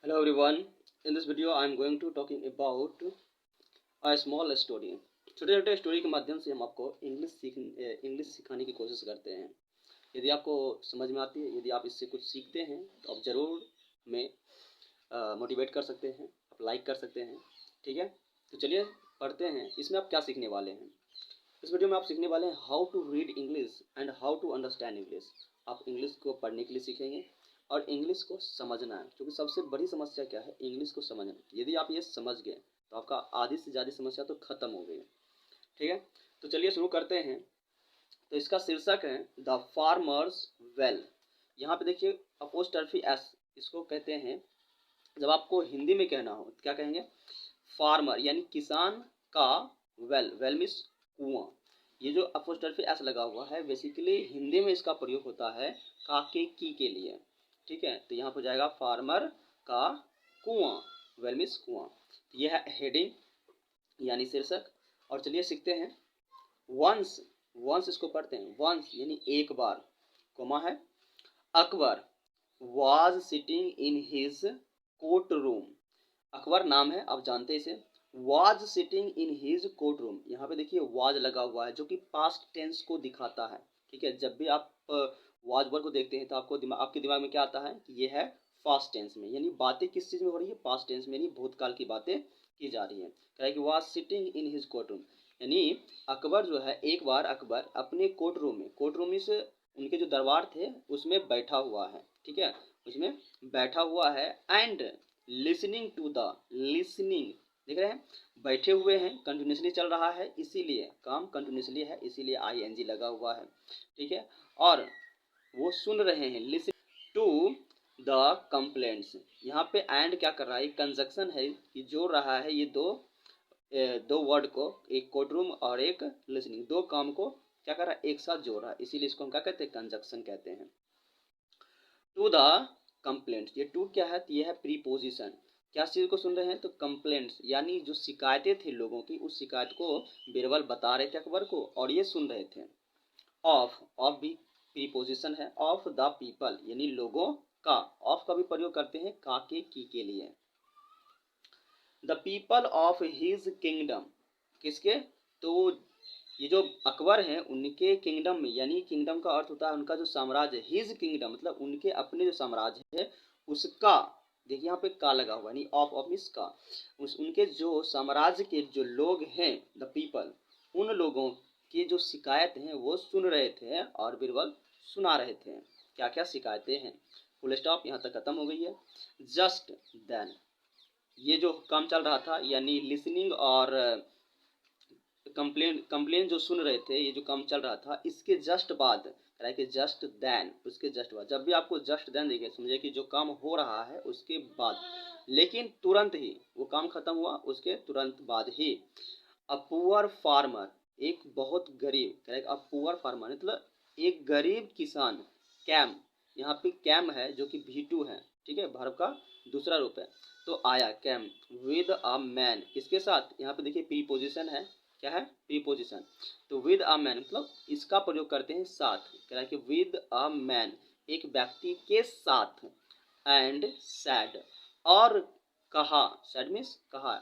Hello everyone. In this video I am going to talking about a small story. छोटे छोटे story के माध्यम से हम आपको इंग्लिश सिखाने की कोशिश करते हैं। यदि आपको समझ में आती है, यदि आप इससे कुछ सीखते हैं तो आप ज़रूर हमें मोटिवेट कर सकते हैं, आप लाइक कर सकते हैं। ठीक है, तो चलिए पढ़ते हैं। इसमें आप क्या सीखने वाले हैं। इस वीडियो में आप सीखने वाले हैं how to read English and how to understand English. आप इंग्लिश को पढ़ने के लिए सीखेंगे और इंग्लिश को समझना है, क्योंकि सबसे बड़ी समस्या क्या है, इंग्लिश को समझना। यदि आप ये समझ गए तो आपका आधी से ज़्यादा समस्या तो ख़त्म हो गई। ठीक है, तो चलिए शुरू करते हैं। तो इसका शीर्षक है द फार्मर्स वेल। यहाँ पे देखिए अपोस्ट्रोफी एस, इसको कहते हैं। जब आपको हिंदी में कहना हो तो क्या कहेंगे, फार्मर यानी किसान का वेल, वेल मीन्स कुआं। ये जो अपोस्ट्रोफी एस लगा हुआ है बेसिकली हिंदी में इसका प्रयोग होता है काके की के लिए। ठीक है, तो यहाँ पर जाएगा फार्मर का कुआं, वेल मीन्स कुआं। यह है हेडिंग यानी शीर्षक। और चलिए सीखते हैं। वंस, वंस इसको पढ़ते हैं। वंस यानी एक बार, कोमा है। Akbar was sitting in his court room. Akbar नाम है, आप जानते हैं इसे। Was sitting in his court room, यहाँ पे देखिए वाज लगा हुआ है जो कि पास्ट टेंस को दिखाता है। ठीक है, जब भी आप वाज वर्ड को देखते हैं तो आपके दिमाग में क्या आता है कि ये है पास्ट टेंस में, यानी बातें किस चीज़ में हो रही है, पास्ट टेंस में, यानी भूतकाल की बातें की जा रही है। क्या है कि was sitting in his court room, यानी अकबर जो है, एक बार अकबर अपने कोर्ट रूम में, कोर्ट रूम में उनके जो दरबार थे उसमें बैठा हुआ है। ठीक है, उसमें बैठा हुआ है। And listening to the, listening देख रहे हैं, बैठे हुए हैं, कंटिन्यूसली चल रहा है, इसीलिए काम कंटिन्यूसली है, इसीलिए आई एन जी लगा हुआ है। ठीक है, और वो सुन रहे हैं, लिसन टू द कंप्लेंट्स। यहाँ पे एंड क्या कर रहा है, कंजक्शन है कि जोड़ रहा है ये दो वर्ड को, एक कोर्ट रूम और एक लिसनिंग, दो काम को क्या कर रहा है, एक साथ जोड़ रहा है, इसीलिए इसको हम क्या कहते हैं, कंजक्शन कहते हैं। टू द कंप्लेंट्स, ये टू क्या है, ये है प्रीपोजिशन। क्या चीज़ को सुन रहे हैं, तो कंप्लेंट्स यानी जो शिकायतें थी लोगों की, उस शिकायत को बीरबल बता रहे थे अकबर को और ये सुन रहे थे। ऑफ भी प्रीपोजिशन है। ऑफ द पीपल यानी लोगों का, ऑफ का भी प्रयोग करते हैं का के लिए। The people of his kingdom, किसके, तो ये जो अकबर हैं उनके किंगडम में, यानी किंगडम का अर्थ होता है उनका जो साम्राज्य, हिज किंगडम मतलब उनके अपने जो साम्राज्य है उसका, देखिए यहाँ पे का लगा हुआ है, ऑफ मीन्स का, उनके जो साम्राज्य के जो लोग हैं, द पीपल, उन लोगों की जो शिकायत हैं वो सुन रहे थे और बीरबल सुना रहे थे। क्या क्या शिकायतें हैं, फुल स्टॉप, यहाँ तक खत्म हो गई है। जस्ट देन, ये जो काम चल रहा था यानी लिसनिंग और कंप्लेन जो सुन रहे थे, ये जो काम चल रहा था, इसके जस्ट बाद कि जस्ट देन, उसके जस्ट बाद, जब भी आपको जस्ट देन देखिए समझिए कि जो काम हो रहा है उसके बाद, लेकिन तुरंत ही वो काम खत्म हुआ, उसके तुरंत बाद ही। अ पुअर फार्मर, एक बहुत गरीब, अ पुअर फार्मर मतलब एक गरीब किसान, कैम, यहाँ पे कैम है जो कि V2 है। ठीक है, वर्ब का दूसरा रूप है, तो आया कैम विद अ मैन, किसके साथ, यहाँ पे देखिए प्रीपोजिशन है, क्या है, प्रीपोजिशन, तो विद अ मैन मतलब इसका प्रयोग करते हैं साथ, कह रहा है कि विद अ मैन, एक व्यक्ति के साथ। एंड सैड, और कहा, सैड मीन्स कहा।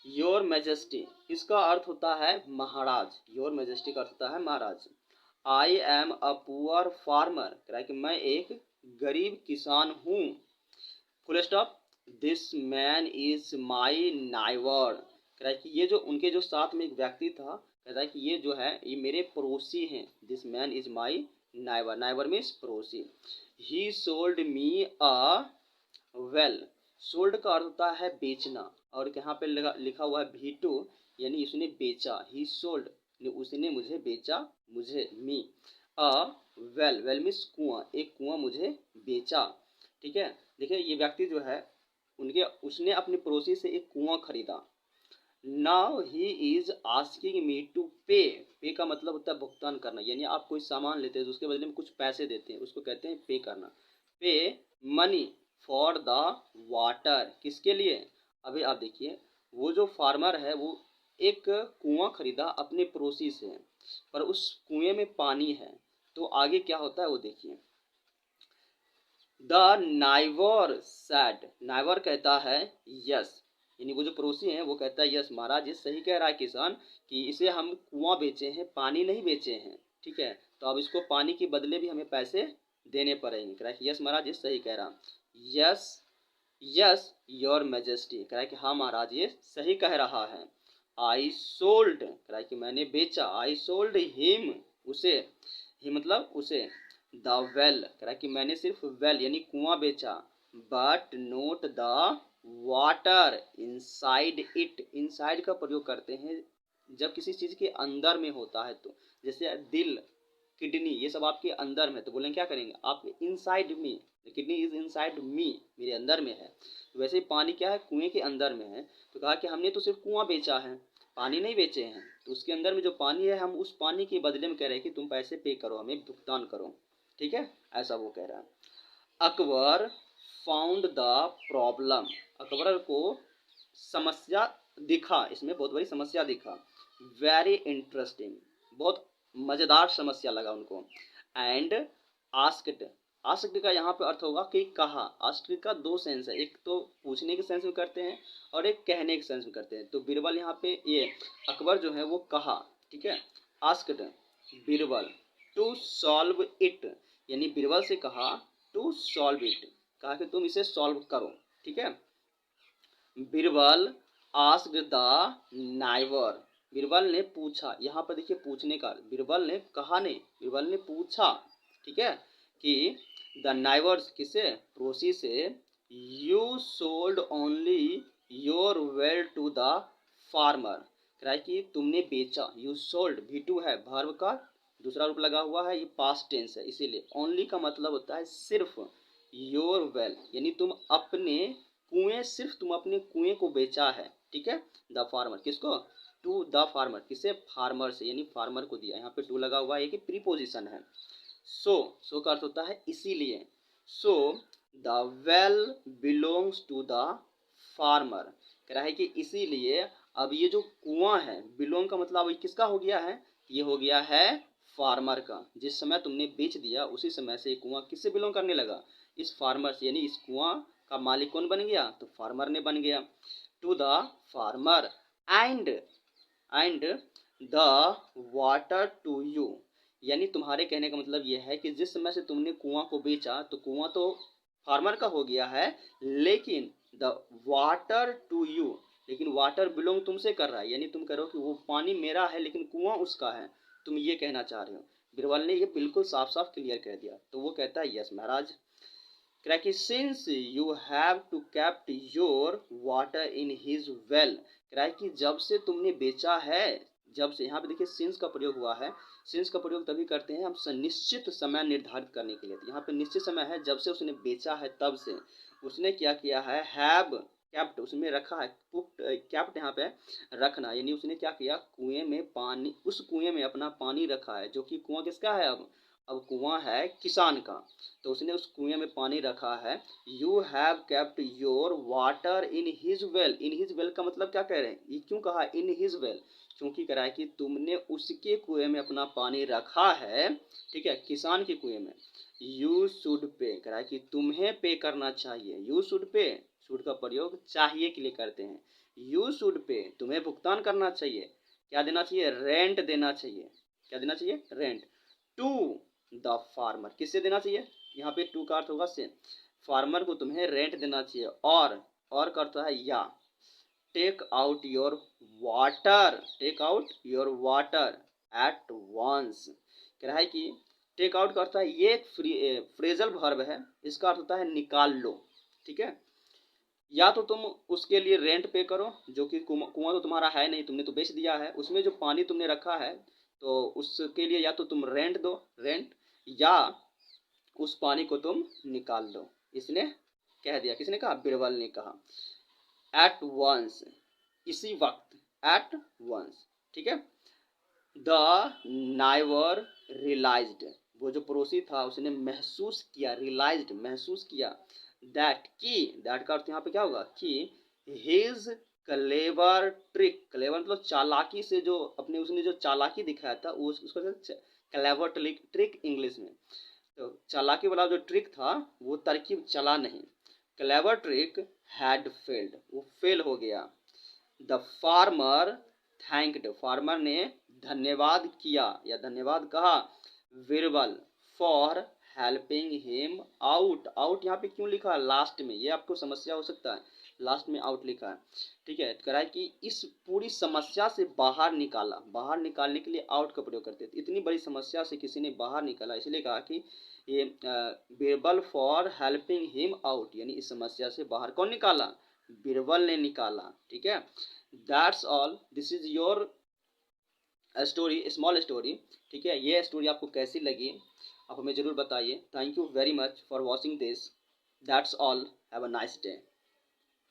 योर मैजेस्टी, इसका अर्थ होता है महाराज, योर मैजेस्टी का अर्थ होता है महाराज। I am a poor farmer, कह रहा है कि मैं एक गरीब किसान हूँ। Full stop. This man is my neighbour, कह रहा है कि ये जो उनके जो साथ में एक व्यक्ति था, कहता है कि ये जो है ये मेरे पड़ोसी हैं। This man is my neighbour, neighbour means पड़ोसी। He sold me a well, sold का अर्थ होता है बेचना, और यहाँ पे लिखा हुआ है V2 यानी उसने बेचा, ही सोल्ड उसने मुझे बेचा, मुझे, मी अ वेल, वेल मीन्स कुआं, एक कुआं मुझे बेचा। ठीक है, देखिए ये व्यक्ति जो है उसने अपने पड़ोसी से एक कुआं खरीदा। Now he is asking me to pay, pay का मतलब होता है भुगतान करना, यानी आप कोई सामान लेते हैं तो उसके बदले में कुछ पैसे देते हैं, उसको कहते हैं पे करना। पे मनी फॉर द वाटर, किसके लिए, अभी आप देखिए वो जो फार्मर है वो एक कुआं खरीदा अपने पड़ोसी से, पर उस कुएं में पानी है, तो आगे क्या होता है वो देखिए। द नाइवर सैड, नाइवर कहता है यस, यानी वो जो पड़ोसी हैं वो कहता है यस महाराज ये सही कह रहा है किसान कि इसे हम कुआं बेचे हैं, पानी नहीं बेचे हैं, ठीक है, तो अब इसको पानी के बदले भी हमें पैसे देने पड़ेंगे। कह रहा है कि यस महाराज ये सही कह रहा, यस यस योर मैजेस्टी, कह रहा है कि हाँ महाराज ये सही कह रहा है। आई सोल्ड, कह रहा है कि मैंने बेचा, आई सोल्ड हिम, उसे, ही मतलब उसे, द वेल, कह रहा है कि मैंने सिर्फ वेल यानी कुआं बेचा, but note the water inside it, inside का प्रयोग करते हैं जब किसी चीज के अंदर में होता है, तो जैसे दिल, किडनी, ये सब आपके अंदर में, तो बोलेंगे क्या करेंगे आप, inside me, kidney is inside me, मेरे अंदर में है। तो वैसे ही पानी क्या है, कुएं के अंदर में है, तो कहा कि हमने तो सिर्फ कुआं बेचा है, पानी नहीं बेचे हैं, तो उसके अंदर में जो पानी है हम उस पानी के बदले में कह रहे हैं कि तुम पैसे पे करो, हमें भुगतान करो, ठीक है, ऐसा वो कह रहा है। Akbar found the problem, Akbar को समस्या दिखा, इसमें बहुत बड़ी समस्या दिखा, वेरी इंटरेस्टिंग, बहुत मजेदार समस्या लगा उनको। एंड आस्क्ड, आस्क्ड का यहाँ पे अर्थ होगा कि कहा, आस्क्ड का दो सेंस है, एक तो पूछने के सेंस में करते हैं और एक कहने के सेंस में करते हैं। तो बीरबल यहाँ पे ये अकबर जो है वो कहा, ठीक है, asked Birbal to solve it, यानी बीरबल से कहा टू सॉल्व इट, कहा कि तुम इसे सॉल्व करो, ठीक है। बीरबल आस्क्ड द नाइवर, बीरबल ने पूछा, यहाँ पर देखिए पूछने का, बीरबल ने कहा नहीं, बीरबल ने पूछा, ठीक है, कि द नाइवर्स, किसे, पड़ोसी से, you sold only your well to the farmer, कह रहा है कि तुमने बेचा, यू सोल्ड भी टू है, वर्ब का दूसरा रूप लगा हुआ है, ये पास्ट टेंस है, इसीलिए ओनली का मतलब होता है सिर्फ, योर वेल यानी तुम अपने कुएं, सिर्फ तुम अपने कुएं को बेचा है, ठीक है। द फार्मर किसको, टू द फार्मर, किसे, फार्मर से, यानी फार्मर को दिया, यहाँ पे टू लगा हुआ है, ये प्रीपोजिशन है। सो का अर्थ होता है इसीलिए, so the well belongs to the farmer, कह रहा है कि इसीलिए अब ये जो कुआं है, बिलोंग का मतलब किसका हो गया है, ये हो गया है फार्मर का, जिस समय तुमने बेच दिया उसी समय से कुआं किससे बिलोंग करने लगा, इस फार्मर से, यानी इस कुआं का मालिक कौन बन गया, तो फार्मर ने बन गया। To the farmer and and the water to you, यानी तुम्हारे कहने का मतलब यह है कि जिस समय से तुमने कुआं को बेचा तो कुआं तो फार्मर का हो गया है, लेकिन द वाटर टू यू, लेकिन वाटर बिलोंग तुमसे कर रहा है, यानी तुम कह रहे हो कि वो पानी मेरा है लेकिन कुआं उसका है, तुम ये कहना चाह रहे हो। बिरबल ने ये बिल्कुल साफ साफ क्लियर कह दिया, तो वो कहता है यस महाराज। कि since you have to kept your water in his well, कि जब से तुमने बेचा है, जब से, यहाँ पे देखिए सिंस का प्रयोग हुआ है, सिंस का प्रयोग तभी करते हैं हम निश्चित समय निर्धारित करने के लिए, तो यहाँ पे निश्चित समय है, जब से उसने बेचा है तब से उसने क्या किया है, हैव कैप्ट, उसमें रखा है, पुट कैप्ट यहाँ पे रखना, यानी उसने क्या किया, कुएं में पानी, उस कुएं में अपना पानी रखा है, जो कि कुआं किसका है, अब कुआं है किसान का, तो उसने उस कुएं में पानी रखा है। You have kept your water in his well, in his well का मतलब क्या कह रहे हैं, ये क्यों कहा इन हिज वेल, क्योंकि कह रहा है कि तुमने उसके कुएं में अपना पानी रखा है, ठीक है, किसान के कुएं में। यू शुड पे, कह रहा है कि तुम्हें पे करना चाहिए, यू शुड पे, शुड का प्रयोग चाहिए के लिए करते हैं, यू शुड पे, तुम्हें भुगतान करना चाहिए, क्या देना चाहिए, रेंट देना चाहिए, क्या देना चाहिए, रेंट, टू द फार्मर, किससे देना चाहिए, यहाँ पे टू का अर्थ होगा से, फार्मर को तुम्हें रेंट देना चाहिए, और का अर्थ है या, take out your water, take out your water at once, कह रहा है कि टेक आउट का अर्थ है, ये एक फ्रेजल वर्ब है, इसका अर्थ होता है निकाल लो, ठीक है, या तो तुम उसके लिए रेंट पे करो, जो कि कुआं तो तुम्हारा है नहीं, तुमने तो बेच दिया है, उसमें जो पानी तुमने रखा है तो उसके लिए या तो तुम रेंट दो, रेंट, या उस पानी को तुम निकाल दो, इसने कह दिया, किसने कहा, बिरबल ने कहा। एट वंस, इसी वक्त, एट वंस, ठीक है। द नाइवर रियलाइज्ड, वो जो पड़ोसी था उसने महसूस किया, रियलाइज्ड महसूस किया, दैट की, दैट का अर्थ यहाँ पे क्या होगा, कि हिज क्लेवर ट्रिक, क्लेवर मतलब चालाकी से, जो अपने उसने जो चालाकी दिखाया था उसको क्लेवर ट्रिक इंग्लिश में, तो चालाकी वाला जो ट्रिक था वो तरकीब चला नहीं। क्लेवर ट्रिक हैड फेल्ड, वो फेल हो गया। द फार्मर थैंक्ड, फार्मर ने धन्यवाद किया या धन्यवाद कहा Birbal for helping him out. Out यहाँ पे क्यों लिखा है लास्ट में, ये आपको समस्या हो सकता है, लास्ट में आउट लिखा है। ठीक है, कह रहा है कि इस पूरी समस्या से बाहर निकाला, बाहर निकालने के लिए आउट का प्रयोग करते थे। इतनी बड़ी समस्या से किसी ने बाहर निकाला, इसलिए कहा कि ये Birbal for helping him out, यानी इस समस्या से बाहर कौन निकाला, बिरबल ने निकाला। ठीक है, that's all, this is your story, small story. ठीक है, ये स्टोरी आपको कैसी लगी आप हमें ज़रूर बताइए। Thank you very much for watching this, that's all, have a nice day.